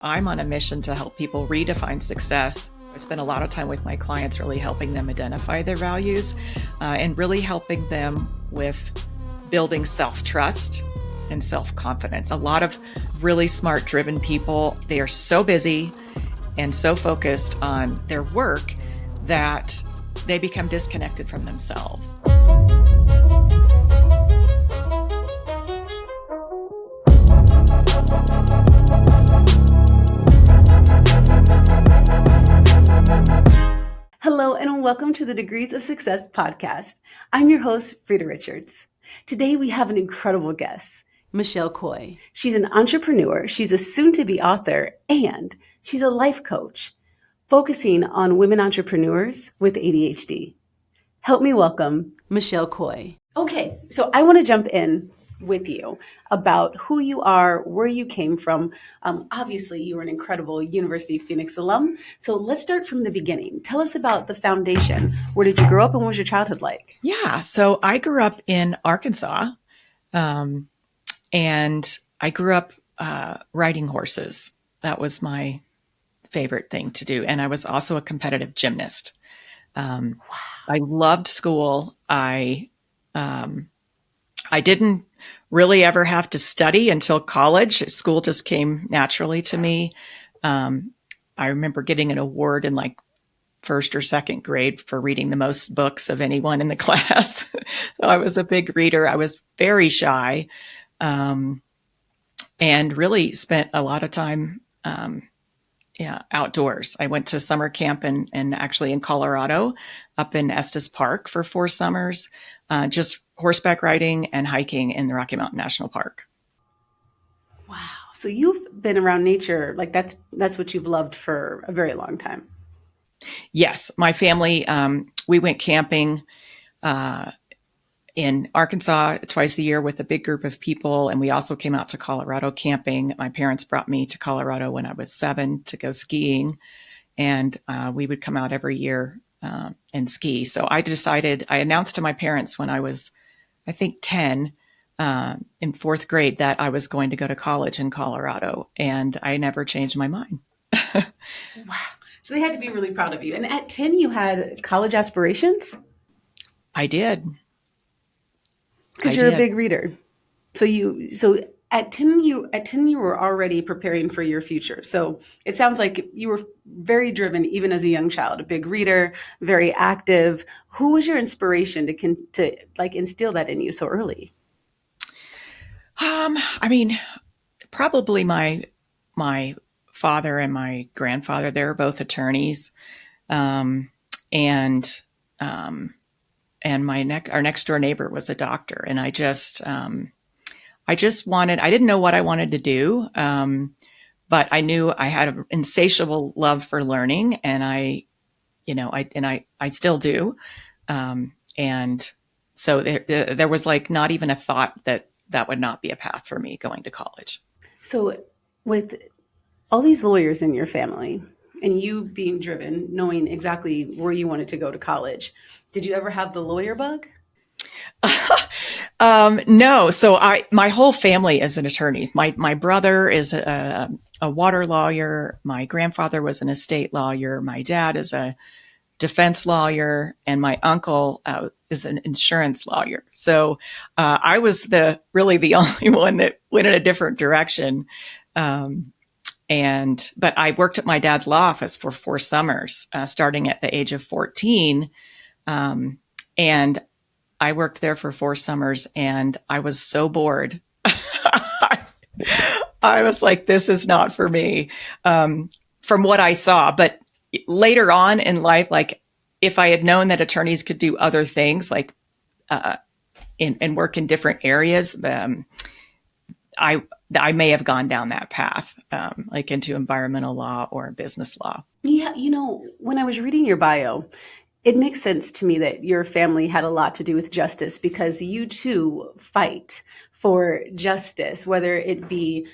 I'm on a mission to help people redefine success. I spend a lot of time with my clients really helping them identify their values and really helping them with building self-trust and self-confidence. A lot of really smart, driven people, they are so busy and so focused on their work that they become disconnected from themselves. Hello, and welcome to the Degrees of Success podcast. I'm your host, Freda Richards. Today, we have an incredible guest, Michelle Kooi. She's an entrepreneur, she's a soon-to-be author, and she's a life coach, focusing on women entrepreneurs with ADHD. Help me welcome Michelle Kooi. Okay, so I want to jump in with you about who you are, where you came from. Obviously, you were an incredible University of Phoenix alum. So let's start from the beginning. Tell us about the foundation. Where did you grow up and what was your childhood like? Yeah, so I grew up in Arkansas, and I grew up riding horses. That was my favorite thing to do. And I was also a competitive gymnast. Wow. I loved school. I didn't really ever have to study until college. School just came naturally to me. I remember getting an award in like first or second grade for reading the most books of anyone in the class. I was a big reader. I was very shy, and really spent a lot of time outdoors. I went to summer camp and actually in Colorado, up in Estes Park for 4 summers, just horseback riding and hiking in the Rocky Mountain National Park. Wow. So you've been around nature, like that's what you've loved for a very long time. Yes, my family, we went camping in Arkansas twice a year with a big group of people. And we also came out to Colorado camping. My parents brought me to Colorado when I was 7 to go skiing. And we would come out every year and ski. So I announced to my parents when I was, I think, 10 in 4th grade that I was going to go to college in Colorado. And I never changed my mind. Wow. So they had to be really proud of you. And at 10, you had college aspirations? I did. Because you're a big reader. So at 10 you were already preparing for your future. So it sounds like you were very driven even as a young child, a big reader, very active. Who was your inspiration to like instill that in you so early? I mean, probably my father and my grandfather. They were both attorneys, and our next door neighbor was a doctor, and I didn't know what I wanted to do, but I knew I had an insatiable love for learning, and I still do, and so there was like not even a thought that would not be a path for me going to college. So with all these lawyers in your family and you being driven, knowing exactly where you wanted to go to college, did you ever have the lawyer bug? No. So my whole family is an attorneys. My brother is a water lawyer. My grandfather was an estate lawyer. My dad is a defense lawyer, and my uncle is an insurance lawyer. So I was really the only one that went in a different direction. But I worked at my dad's law office for 4 summers, starting at the age of 14. And I worked there for 4 summers, and I was so bored. I was like, this is not for me, from what I saw. But later on in life, like if I had known that attorneys could do other things, like and work in different areas, I may have gone down that path, like into environmental law or business law. Yeah, when I was reading your bio, it makes sense to me that your family had a lot to do with justice because you too fight for justice, whether it be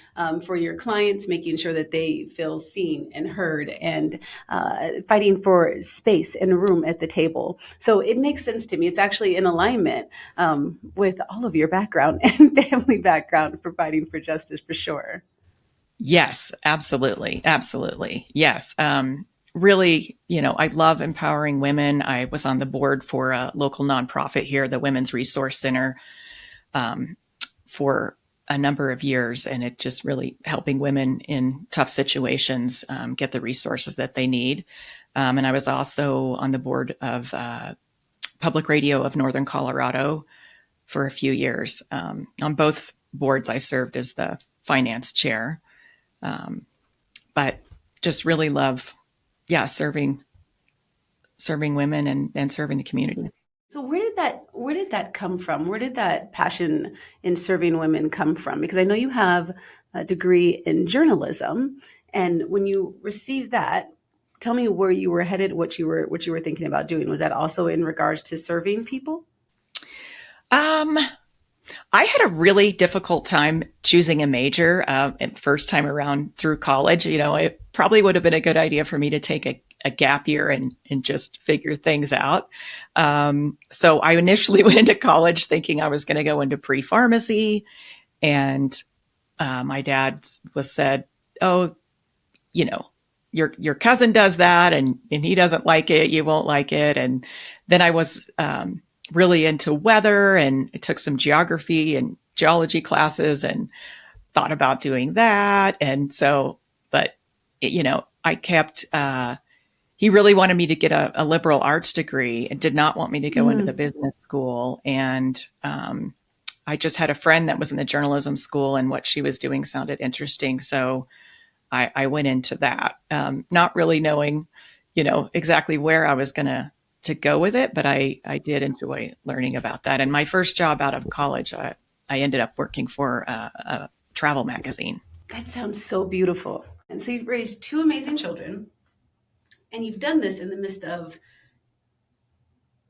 for your clients, making sure that they feel seen and heard, and fighting for space and room at the table. So it makes sense to me. It's actually in alignment with all of your background and family background for fighting for justice, for sure. Yes, absolutely. Absolutely. Yes. Really, I love empowering women. I was on the board for a local nonprofit here, the Women's Resource Center, um, for a number of years. And it just really helping women in tough situations get the resources that they need. And I was also on the board of Public Radio of Northern Colorado for a few years. On both boards, I served as the finance chair. Um, but just really love, yeah, serving women and serving the community. So where did that come from? Where did that passion in serving women come from? Because I know you have a degree in journalism, and when you received that, tell me where you were headed, what you were thinking about doing. Was that also in regards to serving people? Um, I had a really difficult time choosing a major first time around through college. It probably would have been a good idea for me to take a gap year and just figure things out. So I initially went into college thinking I was going to go into pre-pharmacy, and my dad was said, "Oh, you know, your cousin does that, and he doesn't like it. You won't like it." And then I was really into weather, and I took some geography and geology classes, and thought about doing that. And so, but I kept. He really wanted me to get a liberal arts degree and did not want me to go into the Mm. business school. And I just had a friend that was in the journalism school, and what she was doing sounded interesting. So I went into that, not really knowing, exactly where I was going to go with it, but I did enjoy learning about that. And my first job out of college, I ended up working for a travel magazine. That sounds so beautiful. And so you've raised two amazing children, and you've done this in the midst of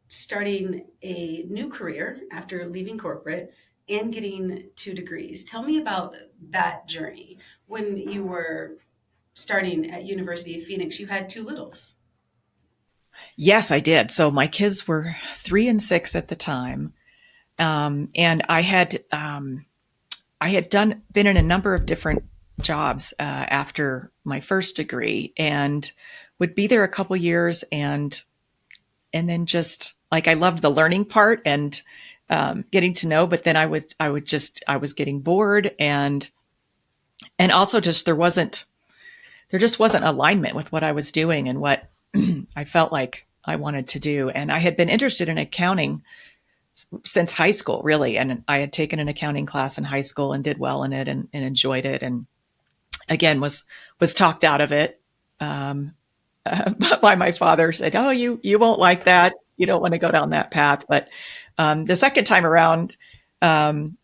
starting a new career after leaving corporate and getting two degrees. Tell me about that journey. When you were starting at University of Phoenix, you had two littles. Yes, I did. So my kids were 3 and 6 at the time, and I had been in a number of different jobs after my first degree, and would be there a couple years, and then just like I loved the learning part and getting to know, but then I was getting bored, and also just there just wasn't alignment with what I was doing and what I felt like I wanted to do. And I had been interested in accounting since high school, really. And I had taken an accounting class in high school and did well in it, and enjoyed it. And again, was talked out of it. Um, by my father, said, "Oh, you won't like that. You don't want to go down that path." But the second time around, um,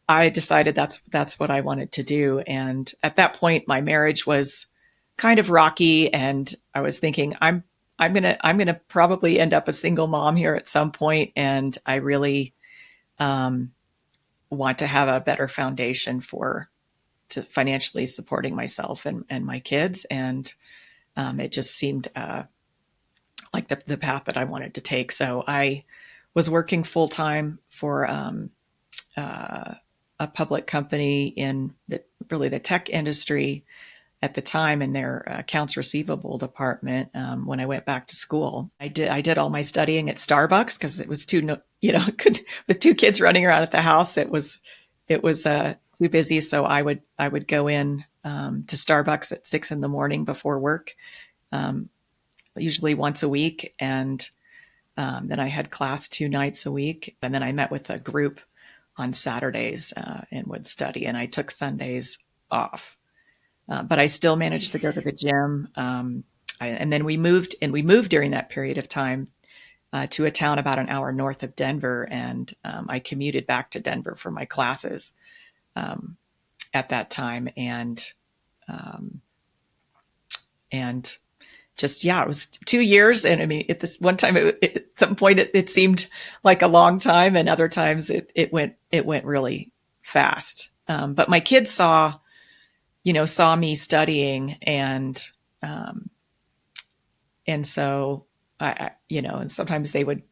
I decided that's what I wanted to do. And at that point, my marriage was kind of rocky, and I was thinking, I'm gonna probably end up a single mom here at some point, and I really um, want to have a better foundation for to financially supporting myself and my kids. And it just seemed like the path that I wanted to take. So I was working full time for uh, a public company in really the tech industry at the time, in their accounts receivable department. When I went back to school, I did all my studying at Starbucks because it was too with two kids running around at the house, it was too busy. So I would go in to Starbucks at 6 in the morning before work, um, usually once a week, and then I had class 2 nights a week, and then I met with a group on Saturdays and would study, and I took Sundays off. But I still managed to go to Nice. the gym. And then we moved during that period of time to a town about an hour north of Denver, and I commuted back to Denver for my classes um, at that time, um, and just yeah, it was 2 years. And I mean, at this one time, at some point, it seemed like a long time, and other times it went really fast. But my kids saw me studying, um, and so and sometimes they would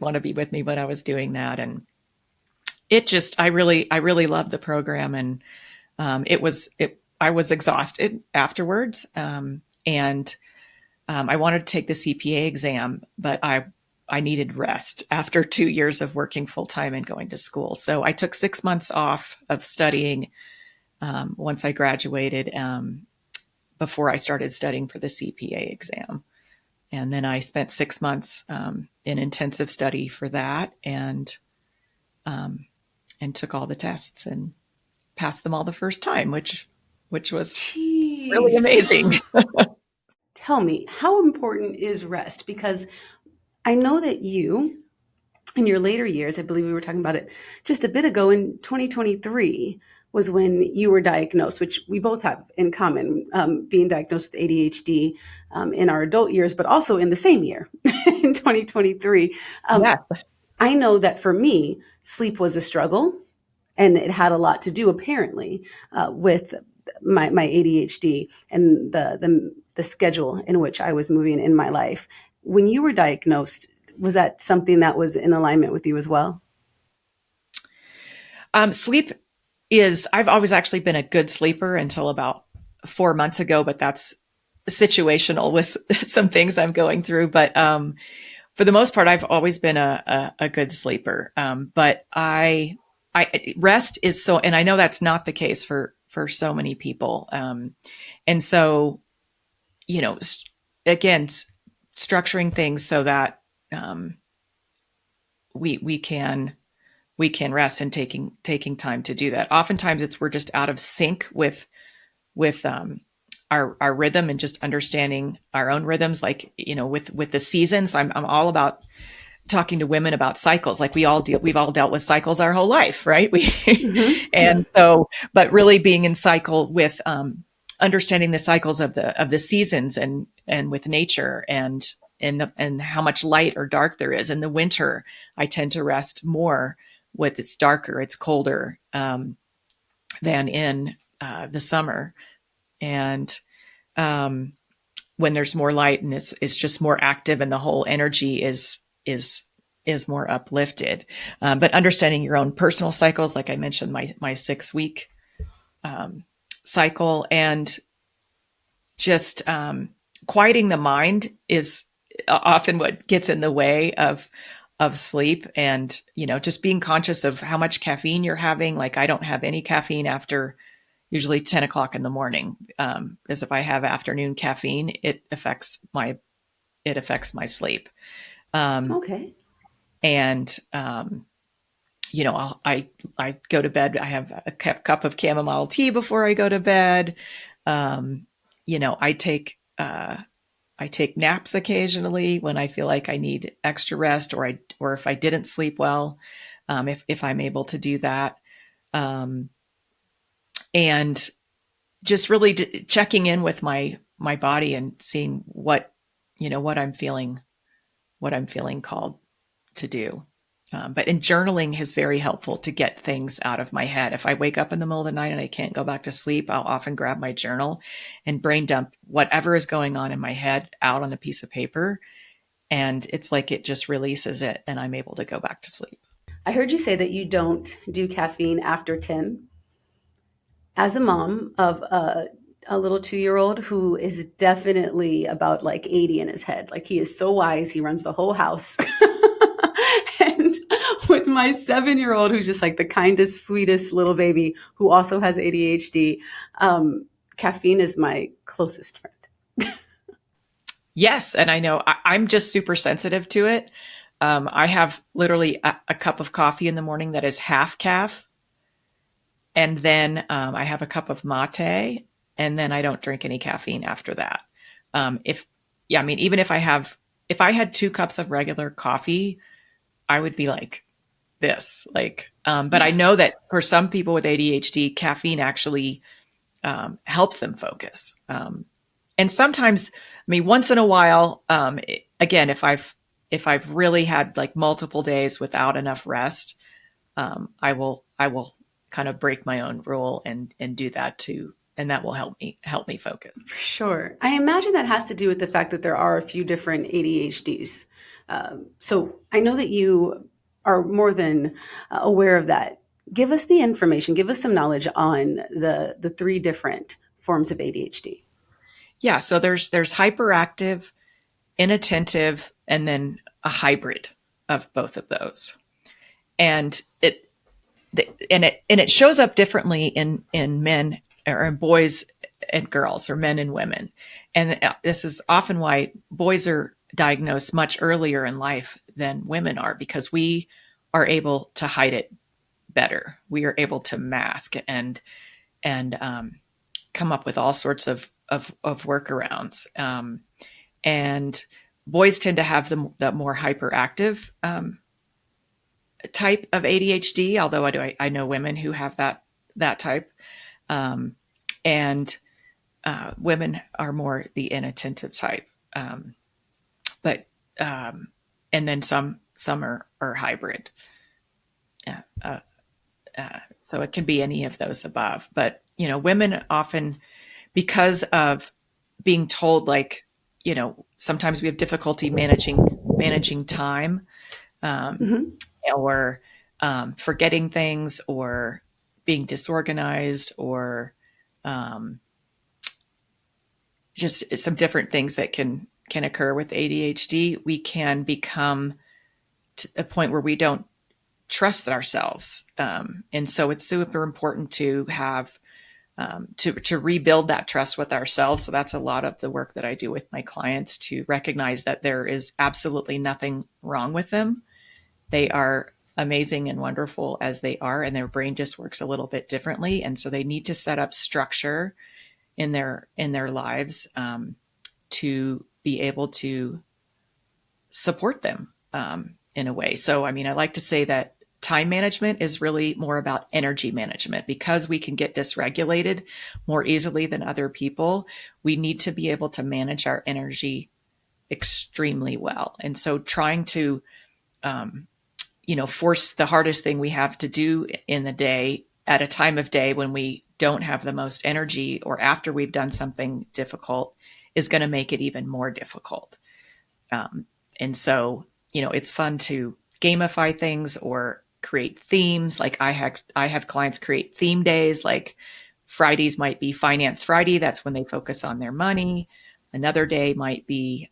want to be with me when I was doing that, and I really loved the program, and it was I was exhausted afterwards. And I wanted to take the CPA exam, but I needed rest after 2 years of working full time and going to school. So I took 6 months off of studying once I graduated, before I started studying for the CPA exam. And then I spent 6 months in intensive study for that, um, and took all the tests and passed them all the first time, which was really Jeez. amazing. Tell me, how important is rest? Because I know that you, in your later years, I believe we were talking about it just a bit ago, in 2023 was when you were diagnosed, which we both have in common, being diagnosed with ADHD in our adult years, but also in the same year, in 2023. Yes. I know that for me, sleep was a struggle, and it had a lot to do, apparently, with my ADHD and the schedule in which I was moving in my life. When you were diagnosed, was that something that was in alignment with you as well? Sleep is, I've always actually been a good sleeper until about 4 months ago, but that's situational with some things I'm going through. But for the most part, I've always been a good sleeper. But rest is so, and I know that's not the case for so many people. And so, again, structuring things so that we we can we can rest, and taking time to do that. Oftentimes, we're just out of sync with our rhythm, and just understanding our own rhythms. Like, with the seasons, I'm all about talking to women about cycles. Like, we've all dealt with cycles our whole life, right? Mm-hmm. And so, but really being in cycle with understanding the cycles of the seasons, and with nature, and how much light or dark there is. In the winter, I tend to rest more with it's darker, it's colder, than in the summer. And when there's more light, and it's just more active, and the whole energy is more uplifted. But understanding your own personal cycles, like I mentioned, my 6 week cycle, and just quieting the mind is often what gets in the way of sleep. And just being conscious of how much caffeine you're having. Like, I don't have any caffeine after usually 10 o'clock in the morning, because if I have afternoon caffeine, it affects my sleep. Um, Okay. and I go to bed. I have a cup of chamomile tea before I go to bed. Um, I take naps occasionally when I feel like I need extra rest, or if I didn't sleep well, if I'm able to do that, um, and just really checking in with my body, and seeing what I'm feeling called to do. But in journaling is very helpful to get things out of my head. If I wake up in the middle of the night and I can't go back to sleep, I'll often grab my journal and brain dump whatever is going on in my head out on a piece of paper. And it's like it just releases it, and I'm able to go back to sleep. I heard you say that you don't do caffeine after 10. As a mom of a little 2-year old who is definitely about like 80 in his head, like he is so wise, he runs the whole house. And with my 7-year old, who's just like the kindest, sweetest little baby who also has ADHD, caffeine is my closest friend. Yes, and I know I'm just super sensitive to it. I have literally a cup of coffee in the morning that is half calf, and then I have a cup of mate, and then I don't drink any caffeine after that. If Yeah, I mean, even if I had 2 cups of regular coffee, I would be like this. Like, but I know that for some people with ADHD, caffeine actually helps them focus. And sometimes, I mean, once in a while, again, if I've really had like multiple days without enough rest, I will kind of break my own rule and do that too, and that will help me focus. For sure. I imagine that has to do with the fact that there are a few different ADHDs. So I know that you are more than aware of that. Give us the information, give us some knowledge on the three different forms of ADHD? Yeah. So there's hyperactive, inattentive, and then a hybrid of both of those. And it shows up differently in men or in boys and girls, or men and women. And this is often why boys are diagnosed much earlier in life than women are, because we are able to hide it better. We are able to mask and come up with all sorts of workarounds. And boys tend to have the more hyperactive type of ADHD, although I know women who have that type. And women are more the inattentive type. But and then some are hybrid. Yeah. So it can be any of those above. But women often, because of being told, like, sometimes we have difficulty managing time, Mm-hmm. or forgetting things, or being disorganized, or just some different things that can occur with ADHD. We can become to a point where we don't trust ourselves, and so it's super important to have to rebuild that trust with ourselves. So that's a lot of the work that I do with my clients, to recognize that there is absolutely nothing wrong with them. They are amazing and wonderful as they are, and their brain just works a little bit differently. And so they need to set up structure in their lives, to be able to support them, in a way. So, I mean, I like to say that time management is really more about energy management, because we can get dysregulated more easily than other people. We need to be able to manage our energy extremely well. And so trying to, force the hardest thing we have to do in the day at a time of day when we don't have the most energy, or after we've done something difficult, is going to make it even more difficult. And so, it's fun to gamify things or create themes. Like I have clients create theme days. Like Fridays might be Finance Friday. That's when they focus on their money. Another day might be,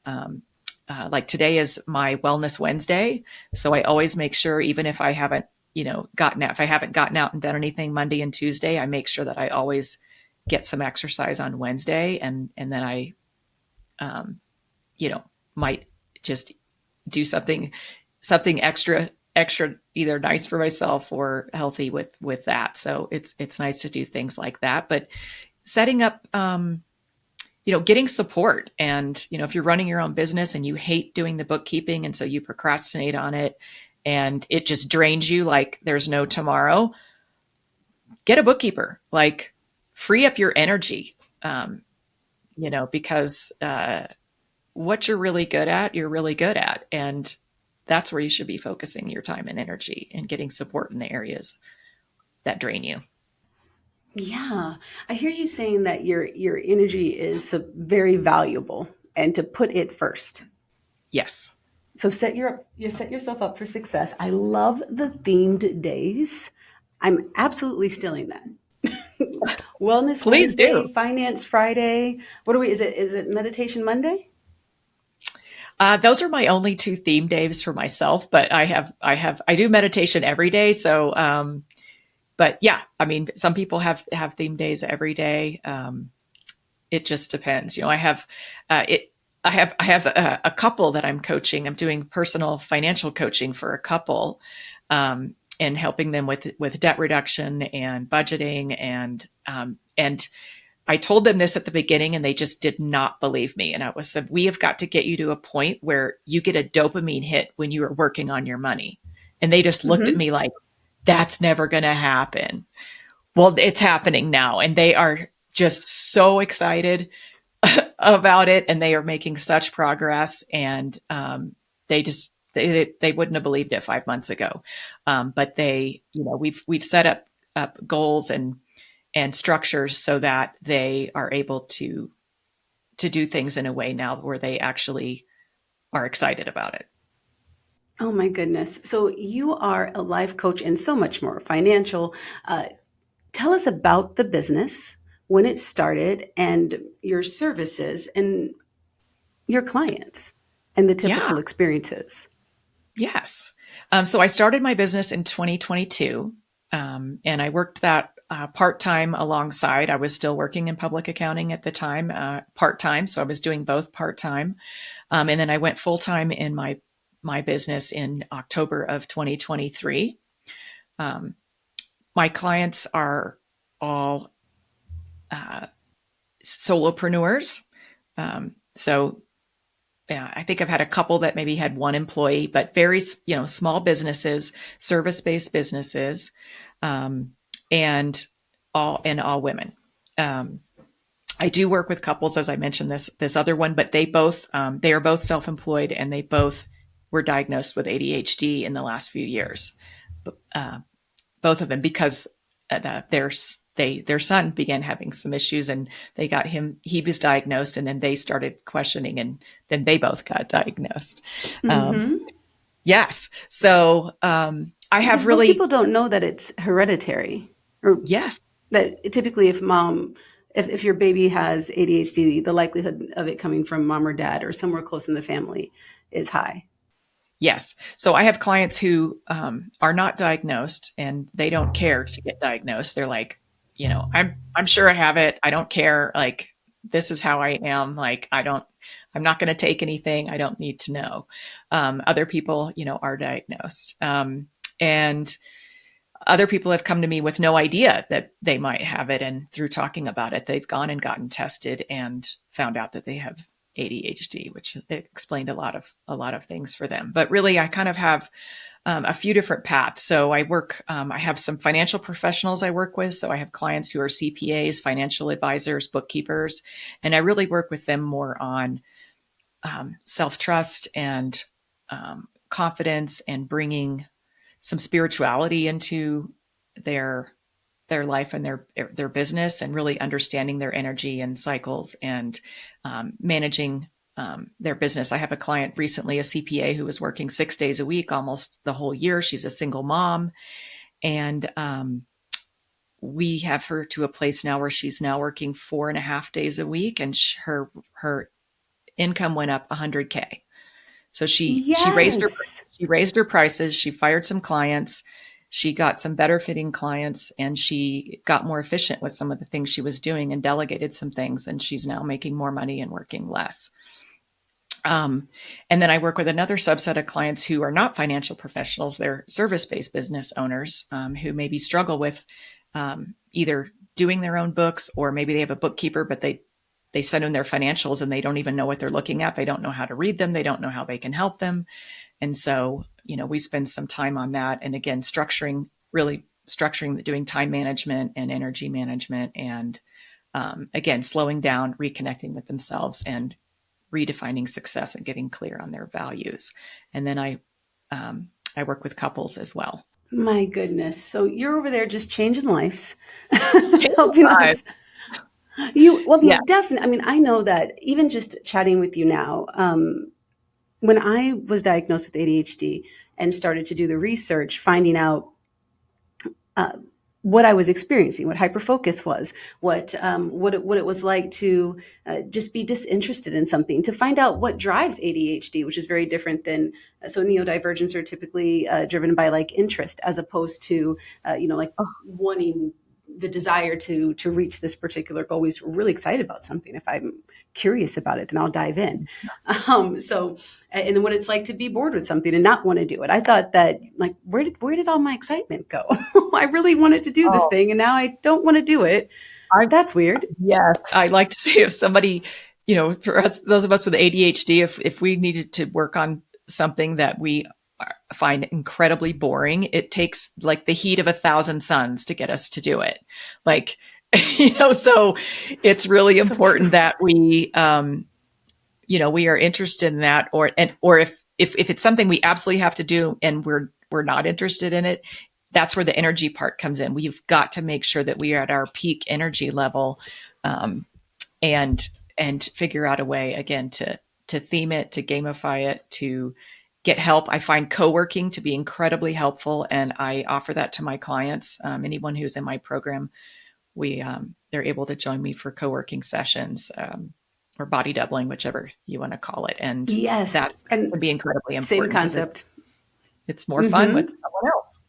like today is my Wellness Wednesday. So I always make sure, even if I haven't, if I haven't gotten out and done anything Monday and Tuesday, I make sure that I always get some exercise on Wednesday. And then I, might just do something extra, either nice for myself or healthy with that. So it's nice to do things like that. But setting up, getting support. And, if you're running your own business and you hate doing the bookkeeping, and so you procrastinate on it and it just drains you like there's no tomorrow, get a bookkeeper. Like, free up your energy, because what you're really good at, you're really good at. And that's where you should be focusing your time and energy, and getting support in the areas that drain you. Yeah, I hear you saying that your energy is very valuable, and to put it first. Yes. So you set yourself up for success. I love the themed days. I'm absolutely stealing that. Wellness Please Wednesday, do. Finance Friday. What are we? Is it Meditation Monday? Those are my only two theme days for myself, but I do meditation every day. So, but yeah, I mean, some people have theme days every day. It just depends. I have a couple that I'm coaching. I'm doing personal financial coaching for a couple, and helping them with debt reduction and budgeting, and I told them this at the beginning, and they just did not believe me. And I said, we have got to get you to a point where you get a dopamine hit when you are working on your money. And they just looked at Mm-hmm. me like, that's never going to happen. Well, it's happening now. And they are just so excited about it. And they are making such progress. And they wouldn't have believed it 5 months ago. But we've set up goals and structures so that they are able to do things in a way now where they actually are excited about it. Oh my goodness. So you are a life coach and so much more financial. Tell us about the business. What do we, is it Meditation Monday? when it started and your services and your clients and the Yeah. typical experiences. Yes. So I started my business in 2022, and I worked that part-time alongside. I was still working in public accounting at the time, part-time. So I was doing both part-time. And then I went full-time in my business in October of 2023. Um, my clients are all solopreneurs. So yeah, I think I've had a couple that maybe had one employee, but very, small businesses, service-based businesses, um, and all women. Um, I do work with couples, as I mentioned this other one, but they are both self-employed, and they both were diagnosed with ADHD in the last few years. Uh, both of them, because their son began having some issues, and they got him. He was diagnosed, and then they started questioning, and then they both got diagnosed. Um, Mm-hmm. yes, so I Because have most really people don't know that it's hereditary, or yes. that typically if your baby has ADHD, the likelihood of it coming from mom or dad or somewhere close in the family is high. Yes. So I have clients who are not diagnosed, and they don't care to get diagnosed. They're like, I'm sure I have it. I don't care. Like, this is how I am. Like, I'm not going to take anything. I don't need to know. Other people, are diagnosed. And other people have come to me with no idea that they might have it. And through talking about it, they've gone and gotten tested and found out that they have ADHD, which explained a lot of things for them. But really, I kind of have a few different paths. So I have some financial professionals I work with. So I have clients who are CPAs, financial advisors, bookkeepers, and I really work with them more on self-trust and confidence, and bringing some spirituality into their life and their business, and really understanding their energy and cycles, and managing their business. I have a client recently, a CPA, who was working 6 days a week almost the whole year. She's a single mom, and we have her to a place now where she's now working 4.5 days a week, and her income went up 100K. So Yes. she raised her prices. She fired some clients. She got some better fitting clients, and she got more efficient with some of the things she was doing, and delegated some things. And she's now making more money and working less. And then I work with another subset of clients who are not financial professionals. They're service-based business owners, who maybe struggle with either doing their own books, or maybe they have a bookkeeper, but they send in their financials and they don't even know what they're looking at. They don't know how to read them. They don't know how they can help them. And so, we spend some time on that. And again, really structuring, doing time management and energy management, and again, slowing down, reconnecting with themselves, and redefining success, and getting clear on their values. And then I work with couples as well. My goodness. So you're over there just changing lives, Change helping lives. us. Well, I Yeah. mean, definitely. I mean, I know that even just chatting with you now, when I was diagnosed with ADHD and started to do the research, finding out uh, what I was experiencing, what hyperfocus was, what it was like to just be disinterested in something, to find out what drives ADHD, which is very different than so neurodivergents are typically driven by like interest, as opposed to like wanting the desire to reach this particular goal. We're really excited about something. If I'm curious about it, then I'll dive in. And what it's like to be bored with something and not want to do it. I thought that, like, where did all my excitement go? I really wanted to do this Oh, thing and now I don't want to do it. I That's weird. yes. I like to say, if somebody, for us, those of us with ADHD, if we needed to work on something that we find incredibly boring, it takes like the heat of 1,000 suns to get us to do it. Like, so it's really So important true. that we are interested in that, or if it's something we absolutely have to do and we're not interested in it, that's where the energy part comes in. We've got to make sure that we are at our peak energy level, um, and figure out a way, again, to theme it, to gamify it, to get help. I find co-working to be incredibly helpful, and I offer that to my clients. Anyone who's in my program, they're able to join me for co-working sessions, or body doubling, whichever you want to call it. And Yes. that And can be incredibly same important because concept. it's more fun with Mm-hmm. someone else.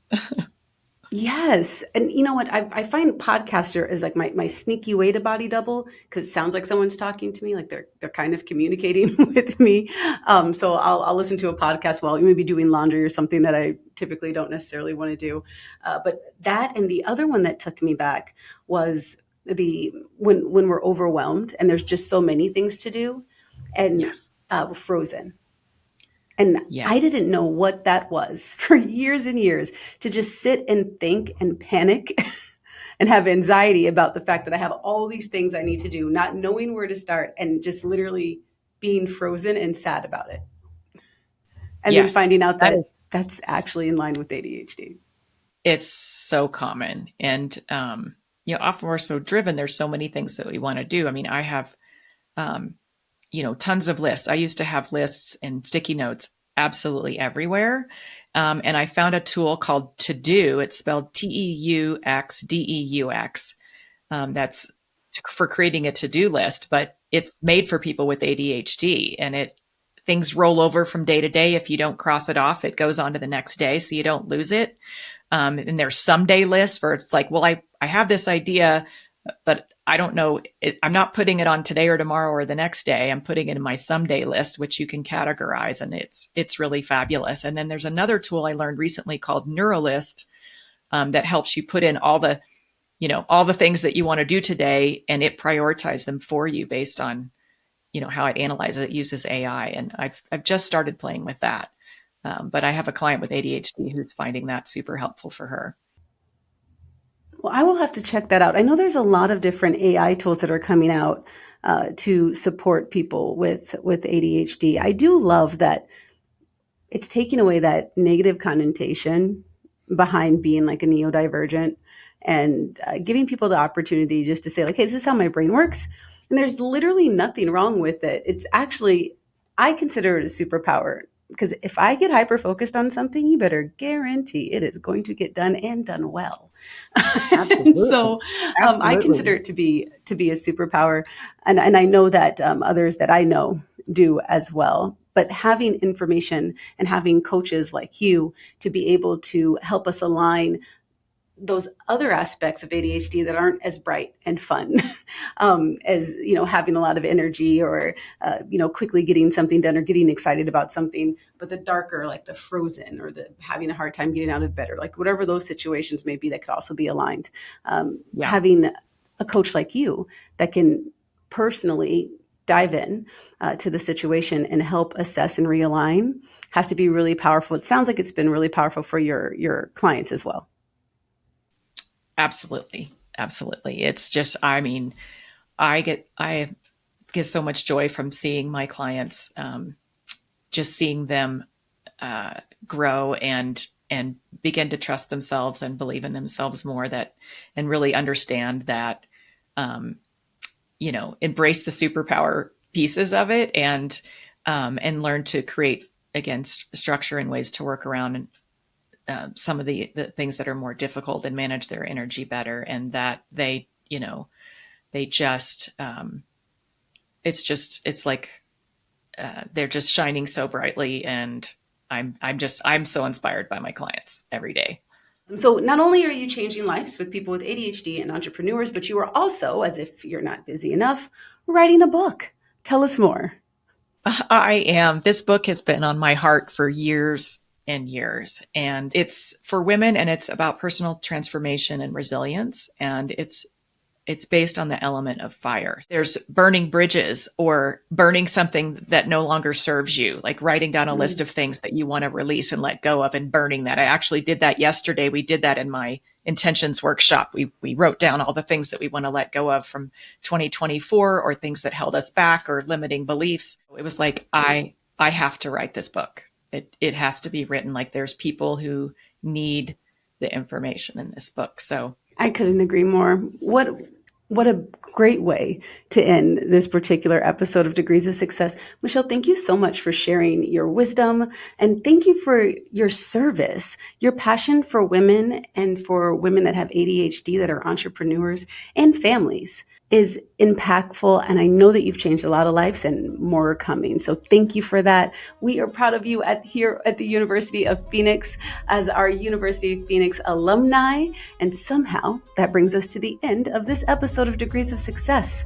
Yes. And you know what? I find podcaster is like my sneaky way to body double because it sounds like someone's talking to me, like they're kind of communicating with me. So I'll listen to a podcast while you may be doing laundry or something that I typically don't necessarily want to do. But that and the other one that took me back was the when we're overwhelmed and there's just so many things to do and Yes. Frozen. And Yeah. I didn't know what that was for years and years to just sit and think and panic and have anxiety about the fact that I have all these things I need to do, not knowing where to start and just literally being frozen and sad about it. And then Yes. finding out That that that's is, actually in line with ADHD. it's so common. And, often we're so driven. There's so many things that we want to do. I mean, I have, um, tons of lists. I used to have lists and sticky notes absolutely everywhere. And I found a tool called To Do. It's spelled TEUXDEUX. That's for creating a to-do list, but it's made for people with ADHD, and things roll over from day to day. If you don't cross it off, it goes on to the next day, so you don't lose it. And there's someday lists where it's like, well, I have this idea, but I don't know. I'm not putting it on today or tomorrow or the next day. I'm putting it in my someday list, which you can categorize, and it's really fabulous. And then there's another tool I learned recently called Neuralist, that helps you put in all the things that you want to do today, and it prioritizes them for you based on, how it analyzes it. It uses AI, and I've just started playing with that. But I have a client with ADHD who's finding that super helpful for her. Well, I will have to check that out. I know there's a lot of different AI tools that are coming out to support people with ADHD. I do love that it's taking away that negative connotation behind being like a neurodivergent and giving people the opportunity just to say like, hey, this is how my brain works. And there's literally nothing wrong with it. It's actually, I consider it a superpower because if I get hyper focused on something, you better guarantee it is going to get done and done well. And Absolutely. so I Absolutely. consider it to be a superpower, and I know that others that I know do as well. But having information and having coaches like you to be able to help us align those other aspects of ADHD that aren't as bright and fun as having a lot of energy or quickly getting something done or getting excited about something, but the darker like the frozen or the having a hard time getting out of bed or like whatever those situations may be that could also be aligned. Yeah. Having a coach like you that can personally dive in to the situation and help assess and realign has to be really powerful. It sounds like it's been really powerful for your clients as well. Absolutely. Absolutely. It's just, I mean, I get so much joy from seeing my clients, just seeing them grow and begin to trust themselves and believe in themselves more, that and really understand that, um, embrace the superpower pieces of it, and learn to create, again, structure and ways to work around some of the things that are more difficult and manage their energy better. And that they just, it's like, they're just shining so brightly. And I'm so inspired by my clients every day. So not only are you changing lives with people with ADHD and entrepreneurs, but you are also, as if you're not busy enough, writing a book. Tell us more. I am. This book has been on my heart for years and years, and it's for women, and it's about personal transformation and resilience. And it's based on the element of fire. There's burning bridges or burning something that no longer serves you, like writing down a list of things that you want to release and let go of and burning that. I actually did that yesterday. We did that in my intentions workshop. We wrote down all the things that we want to let go of from 2024, or things that held us back, or limiting beliefs. It was like, I have to write this book. It has to be written. Like, there's people who need the information in this book. So I couldn't agree more. What a great way to end this particular episode of Degrees of Success. Michelle, thank you so much for sharing your wisdom, and thank you for your service, your passion for women and for women that have ADHD, that are entrepreneurs, and families is impactful. And I know that you've changed a lot of lives, and more are coming. So thank you for that. We are proud of you here at the University of Phoenix as our University of Phoenix alumni. And somehow that brings us to the end of this episode of Degrees of Success.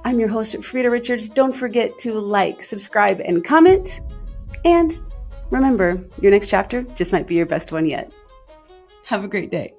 I'm your host, Freda Richards. Don't forget to like, subscribe, and comment. And remember, your next chapter just might be your best one yet. Have a great day.